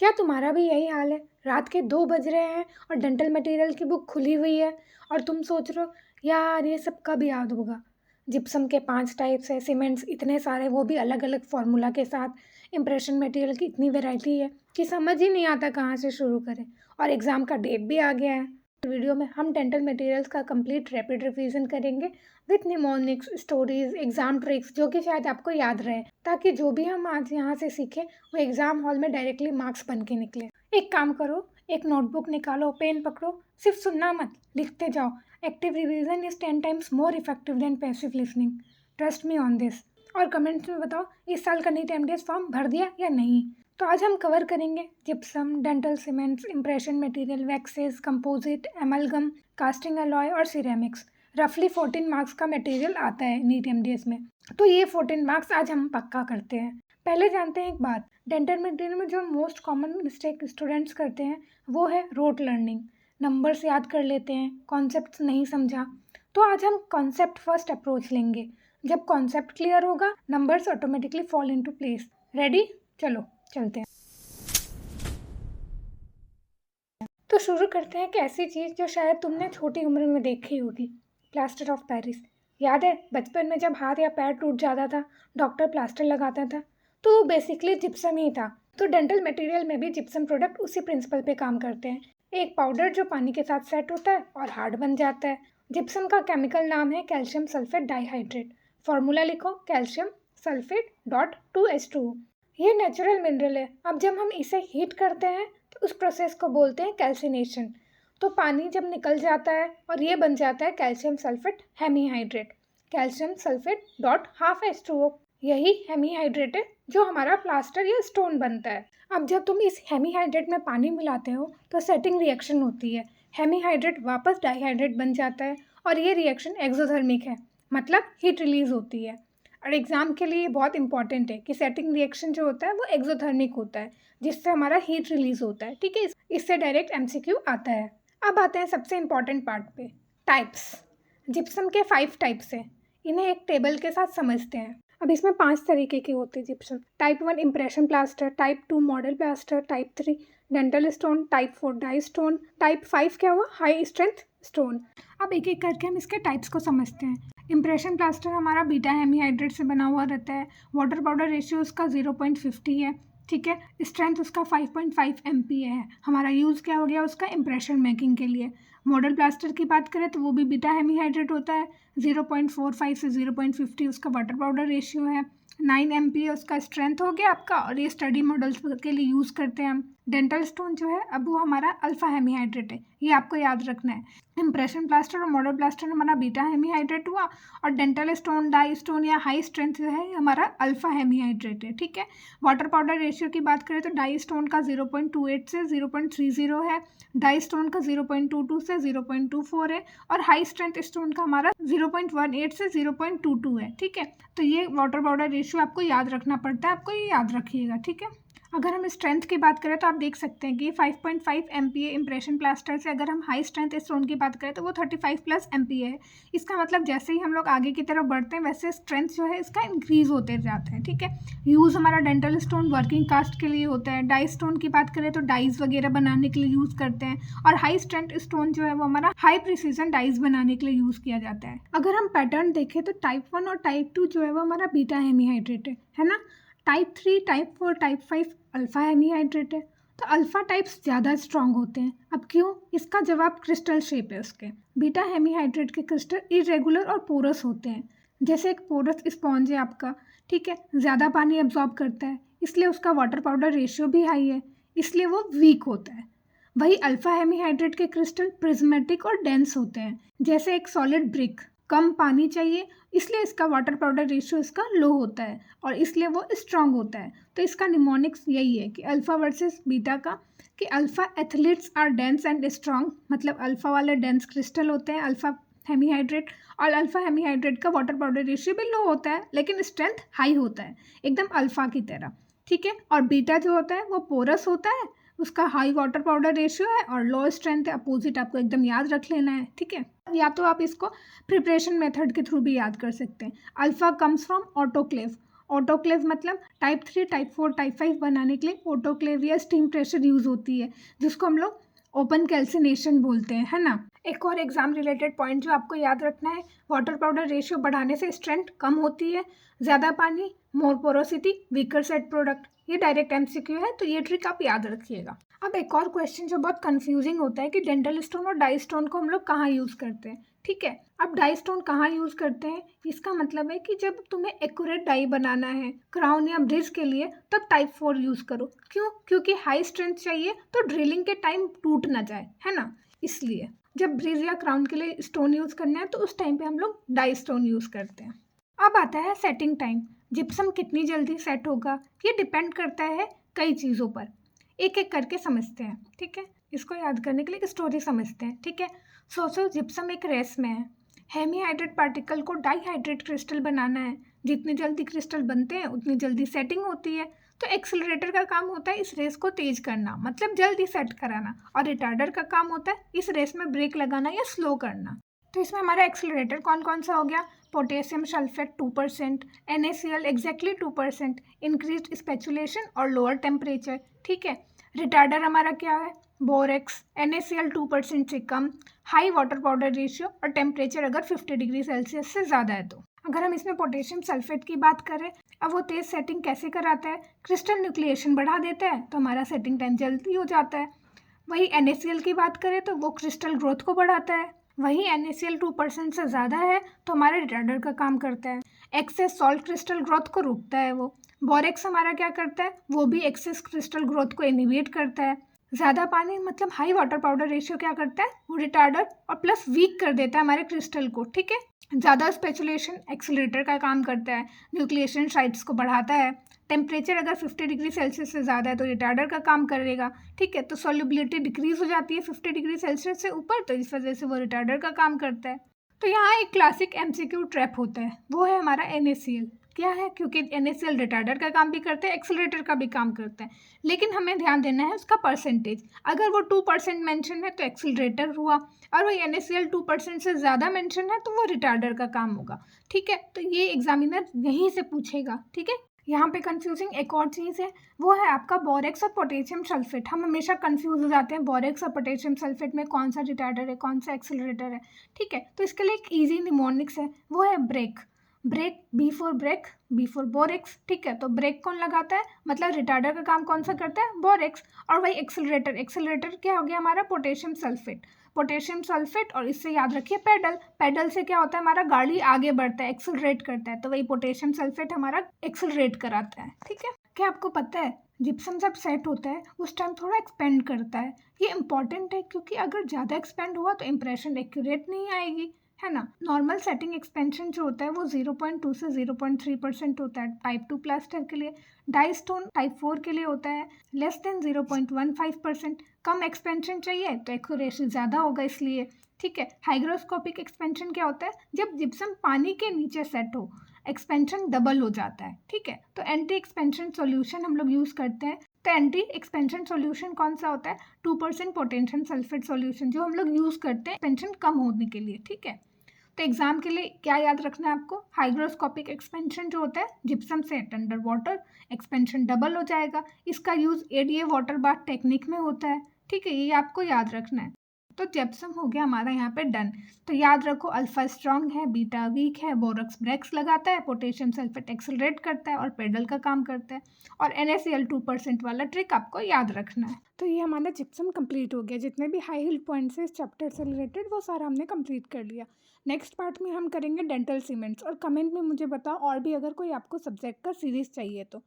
क्या तुम्हारा भी यही हाल है? रात के 2 बज रहे हैं और डेंटल मटेरियल की बुक खुली हुई है और तुम सोच रहे हो यार ये सब कब याद होगा। जिप्सम के 5 टाइप्स है, सीमेंट्स इतने सारे, वो भी अलग अलग फार्मूला के साथ। इम्प्रेशन मटेरियल की इतनी वैरायटी है कि समझ ही नहीं आता कहाँ से शुरू करें। और एग्ज़ाम का डेट भी आ गया है। वीडियो में हम डेंटल मटेरियल्स का कंप्लीट रैपिड रिवीजन करेंगे with mnemonics, stories, exam tricks, जो कि शायद आपको याद रहे, ताकि जो भी हम आज यहाँ से सीखें वो एग्जाम हॉल में डायरेक्टली मार्क्स बन के निकले। एक काम करो, एक नोटबुक निकालो, पेन पकड़ो, सिर्फ सुनना मत, लिखते जाओ। Active revision is 10 times more effective than passive listening. Trust me on this. और कमेंट्स में बताओ इस साल का नीट एमडीएस फॉर्म भर दिया या नहीं। तो आज हम कवर करेंगे gypsum, dental cements, impression material, waxes, composite, amalgam, casting alloy और सिरेमिक्स। रफली 14 मार्क्स का मटेरियल आता है नीट एमडीएस में। तो ये 14 मार्क्स आज हम पक्का करते हैं। पहले जानते हैं एक बात, डेंटल मटेरियल में जो मोस्ट कॉमन मिस्टेक स्टूडेंट्स करते हैं वो है रोट लर्निंग। नंबर्स याद कर लेते हैं, कॉन्सेप्ट्स नहीं समझा। तो आज हम कॉन्सेप्ट फर्स्ट अप्रोच लेंगे। जब कॉन्सेप्ट क्लियर होगा, numbers automatically fall into place. Ready? चलो चलते हैं। तो शुरू करते हैं एक ऐसी चीज़ जो शायद तुमने छोटी उम्र में देखी होगी, प्लास्टर ऑफ पेरिस। याद है बचपन में जब हाथ या पैर टूट जाता था, डॉक्टर प्लास्टर लगाता था, तो वो बेसिकली जिप्सम ही था। तो डेंटल मटेरियल में भी जिप्सम प्रोडक्ट उसी प्रिंसिपल पे काम करते हैं। एक पाउडर जो पानी के साथ सेट होता है और हार्ड बन जाता है। जिप्सम का केमिकल नाम है कैल्शियम सल्फेट डाइहाइड्रेट। फॉर्मूला लिखो, कैल्शियम सल्फेट डॉट 2H2O। ये नेचुरल मिनरल है। अब जब हम इसे हीट करते हैं तो उस प्रोसेस को बोलते हैं कैल्सिनेशन। तो पानी जब निकल जाता है और ये बन जाता है calcium sulphate hemihydrate. Calcium sulphate dot half H2O। यही हेमीहाइड्रेट है जो हमारा प्लास्टर या स्टोन बनता है। अब जब तुम इस हेमीहाइड्रेट में पानी मिलाते हो तो सेटिंग रिएक्शन होती है। हेमीहाइड्रेट वापस डाइहाइड्रेट बन जाता है और ये रिएक्शन एक्सोथर्मिक है, मतलब हीट रिलीज होती है। और एग्ज़ाम के लिए बहुत इंपॉर्टेंट है कि सेटिंग रिएक्शन जो होता है वो एक्सोथर्मिक होता है, जिससे हमारा हीट रिलीज होता है। ठीक है, इससे डायरेक्ट एमसीक्यू आता है। अब आते हैं सबसे इम्पॉर्टेंट पार्ट पे, टाइप्स। जिप्सम के 5 टाइप्स हैं। इन्हें एक टेबल के साथ समझते हैं। अब इसमें 5 तरीके के होते हैं gypsum. Type 1 impression plaster, type 2 model plaster, type 3 dental stone, type 4 die stone, type 5 क्या हुआ, हाई स्ट्रेंथ स्टोन। अब एक एक करके हम इसके टाइप्स को समझते हैं। इम्प्रेशन प्लास्टर हमारा बीटा हेमीहाइड्रेट से बना हुआ रहता है। वाटर पाउडर रेशियो उसका 0.50 है। ठीक है, स्ट्रेंथ उसका 5.5 MPa है। हमारा यूज़ क्या हो गया उसका, इम्प्रेशन मेकिंग के लिए। मॉडल प्लास्टर की बात करें तो वो भी बीटा हेमीहाइड्रेट होता है। 0.45 से 0.50 उसका वाटर पाउडर रेशियो है। 9 MPa उसका स्ट्रेंथ हो गया आपका, और ये स्टडी मॉडल्स के लिए यूज़ करते हैं हम। डेंटल स्टोन जो है अब वो हमारा अल्फा हेमीहाइड्रेट है, ये आपको याद रखना है। इम्प्रेशन प्लास्टर और मॉडल प्लास्टर हमारा बीटा हेमीहाइड्रेट हुआ, और डेंटल स्टोन, डाई स्टोन या हाई स्ट्रेंथ जो है हमारा अल्फा हेमीहाइड्रेट है। ठीक है, वाटर पाउडर रेशियो की बात करें तो डाई स्टोन का 0.28 से 0.30 है, डाई स्टोन का 0.22 से 0.24 है, और हाई स्ट्रेंथ स्टोन का हमारा 0.18 से 0.22 है। ठीक है, तो ये वाटर पाउडर रेशियो आपको याद रखना पड़ता है, आपको ये याद रखिएगा। ठीक है, अगर हम स्ट्रेंथ की बात करें तो आप देख सकते हैं कि 5.5 MPa इम्प्रेशन प्लास्टर से अगर हम हाई स्ट्रेंथ स्टोन की बात करें तो वो 35+ MPa है। इसका मतलब जैसे ही हम लोग आगे की तरफ बढ़ते हैं वैसे स्ट्रेंथ जो है इसका इंक्रीज होते जाता है। ठीक है, यूज़ हमारा डेंटल स्टोन वर्किंग कास्ट के लिए होता है। डाई स्टोन की बात करें तो डाइज वगैरह बनाने के लिए यूज़ करते हैं, और हाई स्ट्रेंथ स्टोन जो है वो हमारा हाई प्रिसीजन डाइज बनाने के लिए यूज़ किया जाता है। अगर हम पैटर्न देखें तो टाइप 1 और टाइप 2 जो है वो हमारा बीटा हेमीहाइड्रेट है ना। Type 3, type 4, type 5 alpha hemihydrate है। तो अल्फा टाइप्स ज़्यादा स्ट्रांग होते हैं। अब क्यों? इसका जवाब क्रिस्टल शेप है उसके। बीटा हेमीहाइड्रेट के क्रिस्टल इरेगुलर और पोरस होते हैं, जैसे एक पोरस स्पॉन्ज है आपका। ठीक है, ज़्यादा पानी एब्जॉर्ब करता है, इसलिए उसका वाटर पाउडर रेशियो भी हाई है, इसलिए वो वीक होता है। वही अल्फा हेमीहाइड्रेट के क्रिस्टल प्रिज्मेटिक और डेंस होते हैं, जैसे एक सॉलिड ब्रिक। कम पानी चाहिए, इसलिए इसका वाटर पाउडर रेशियो इसका लो होता है, और इसलिए वो स्ट्रांग होता है। तो इसका निमोनिक्स यही है कि अल्फ़ा वर्सेस बीटा का, कि alpha athletes are dense and strong, मतलब अल्फ़ा वाले डेंस क्रिस्टल होते हैं अल्फ़ा हेमीहाइड्रेट, और अल्फ़ा हेमीहाइड्रेट का वाटर पाउडर रेशियो भी लो होता है लेकिन स्ट्रेंथ हाई होता है, एकदम अल्फ़ा की तरह। ठीक है, और बीटा जो होता है वो पोरस होता है, उसका हाई वाटर पाउडर रेशियो है और लो स्ट्रेंथ है। अपोजिट आपको एकदम याद रख लेना है। ठीक है, या तो आप इसको प्रिपरेशन मेथड के थ्रू भी याद कर सकते हैं। Alpha comes from autoclave. Autoclave मतलब टाइप 3, टाइप 4, टाइप 5 बनाने के लिए ऑटोक्लेव या स्टीम प्रेशर यूज़ होती है, जिसको हम लोग ओपन कैल्सिनेशन बोलते हैं, है ना। एक और एग्जाम रिलेटेड पॉइंट जो आपको याद रखना है, वाटर पाउडर रेशियो बढ़ाने से स्ट्रेंथ कम होती है, ज़्यादा पानी मोर पोरोसिटी वीकर सेट प्रोडक्ट। ये डायरेक्ट एमसीक्यू है, तो ये ट्रिक आप याद रखिएगा। अब एक और क्वेश्चन जो बहुत कंफ्यूजिंग होता है कि डेंटल स्टोन और डाई स्टोन को हम लोग कहाँ यूज़ करते हैं, ठीक है। अब डाई स्टोन कहाँ यूज़ करते हैं, इसका मतलब है कि जब तुम्हें एक्यूरेट डाई बनाना है क्राउन या ब्रिज के लिए, तब टाइप 4 यूज़ करो। क्यों? क्योंकि हाई स्ट्रेंथ चाहिए तो ड्रिलिंग के टाइम टूट ना जाए, है ना। इसलिए जब ब्रिज या क्राउन के लिए स्टोन यूज़ करना है तो उस टाइम पे हम लोग डाई स्टोन यूज़ करते हैं। अब आता है सेटिंग टाइम। जिप्सम कितनी जल्दी सेट होगा ये डिपेंड करता है कई चीज़ों पर। एक एक करके समझते हैं, ठीक है। इसको याद करने के लिए एक स्टोरी समझते हैं, ठीक है। सोचो जिप्सम एक रेस में है। हेमीहाइड्रेट पार्टिकल को डाईहाइड्रेट क्रिस्टल बनाना है। जितनी जल्दी क्रिस्टल बनते हैं उतनी जल्दी सेटिंग होती है। तो एक्सेलरेटर का काम होता है इस रेस को तेज करना, मतलब जल्दी सेट कराना, और रिटार्डर का काम होता है इस रेस में ब्रेक लगाना या स्लो करना। तो इसमें हमारा एक्सेलरेटर कौन कौन सा हो गया? Potassium sulphate 2%, NaCl exactly 2%, increase speculation और लोअर टेम्परेचर, ठीक है। रिटार्डर हमारा क्या है? बोरेक्स, NaCl 2% से कम, हाई वाटर पाउडर रेशियो और टेम्परेचर अगर 50 डिग्री सेल्सियस से ज़्यादा है तो। अगर हम इसमें पोटेशियम सल्फेट की बात करें, अब वो तेज सेटिंग कैसे कराता है? क्रिस्टल न्यूक्लिएशन बढ़ा देता है तो हमारा सेटिंग टाइम जल्दी हो जाता है। वही NaCl की बात करें तो वो क्रिस्टल ग्रोथ को बढ़ाता है। वही NaCl 2% से ज़्यादा है तो हमारे रिटार्डर का काम करता है। एक्सेस सॉल्ट क्रिस्टल ग्रोथ को रोकता है वो। बोरेक्स हमारा क्या करता है? वो भी एक्सेस क्रिस्टल ग्रोथ को इनहिबिट करता है। ज़्यादा पानी मतलब हाई वाटर पाउडर रेशियो क्या करता है? वो रिटार्डर और प्लस वीक कर देता है हमारे क्रिस्टल को, ठीक है। ज़्यादा स्पेचुलेशन एक्सीलरेटर का काम करता है, न्यूक्लिएशन साइट्स को बढ़ाता है। टेम्परेचर अगर 50 डिग्री सेल्सियस से ज़्यादा है तो रिटार्डर का काम करेगा, ठीक है। तो सॉल्युबिलिटी डिक्रीज हो जाती है 50 डिग्री सेल्सियस से ऊपर, तो इस वजह से वो रिटार्डर का काम करता है। तो यहाँ एक क्लासिक MCQ ट्रैप होता है, वो है हमारा NaCl। क्या है? क्योंकि NaCl रिटार्डर का काम भी करता है, एक्सेलरेटर का भी काम करता है, लेकिन हमें ध्यान देना है उसका परसेंटेज। अगर वो 2% मेंशन है तो एक्सेलरेटर हुआ, और वो NaCl 2% से ज़्यादा मेंशन है तो वो रिटार्डर का काम होगा, ठीक है। तो ये एग्जामिनर यहीं से पूछेगा, ठीक है। यहाँ पे कंफ्यूजिंग एक और चीज़ है, वो है आपका बोरेक्स और पोटेशियम सल्फेट। हम हमेशा कंफ्यूज हो जाते हैं बोरेक्स और पोटेशियम सल्फेट में कौन सा रिटार्डर है कौन सा एक्सेलरेटर है, ठीक है। तो इसके लिए एक ईजी निमोनिक्स है, वो है break. Break, B for borax, ठीक है। तो ब्रेक कौन लगाता है? मतलब रिटार्डर का काम कौन सा करता है? बोरेक्स। और वही एक्सेलरेटर क्या हो गया हमारा? Potassium sulphate. पोटेशियम सल्फेट और इससे याद रखिए पैडल से क्या होता है? हमारा गाड़ी आगे बढ़ता है, एक्सेलरेट करता है, तो वही पोटेशियम सल्फेट हमारा एक्सेलरेट कराता है, ठीक है। क्या आपको पता है जिप्सम जब सेट होता है उस टाइम थोड़ा एक्सपेंड करता है? ये इंपॉर्टेंट है क्योंकि अगर ज़्यादा एक्सपेंड हुआ तो इंप्रेशन एक्यूरेट नहीं आएगी, है ना। नॉर्मल सेटिंग एक्सपेंशन जो होता है वो 0.2 से 0.3% होता है टाइप 2 प्लास्टर के लिए। डाई स्टोन टाइप 4 के लिए होता है लेस देन 0.15%। कम एक्सपेंशन चाहिए तो एक्यूरेसी ज़्यादा होगा इसलिए, ठीक है। हाइग्रोस्कोपिक एक्सपेंशन क्या होता है? जब जिप्सम पानी के नीचे सेट हो, एक्सपेंशन डबल हो जाता है, ठीक है। तो एंटी एक्सपेंशन सॉल्यूशन हम लोग यूज़ करते हैं। तो एंटी एक्सपेंशन सॉल्यूशन कौन सा होता है? 2% पोटेशियम सल्फेट सॉल्यूशन जो हम लोग यूज़ करते हैं एक्सपेंशन कम होने के लिए, ठीक है। तो एग्जाम के लिए क्या याद रखना है आपको? हाइग्रोस्कोपिक एक्सपेंशन जो होता है gypsum set under water, expansion double हो जाएगा। इसका use ADA water bath technique में होता है, ठीक है। ये आपको याद रखना है। तो जिप्सम हो गया हमारा यहाँ पे डन। तो याद रखो अल्फा स्ट्रॉन्ग है, बीटा वीक है, बोरॉक्स ब्रेक्स लगाता है, पोटेशियम सल्फेट एक्सेलरेट करता है और पेडल का काम करता है, और NaCl 2% वाला ट्रिक आपको याद रखना है। तो ये हमारा जिप्सम कंप्लीट हो गया। जितने भी हाई हिल पॉइंट्स है इस चैप्टर से रिलेटेड वो सारा हमने कंप्लीट कर लिया। नेक्स्ट पार्ट में हम करेंगे डेंटल सीमेंट्स। और कमेंट में मुझे बताओ और भी अगर कोई आपको सब्जेक्ट का सीरीज़ चाहिए तो।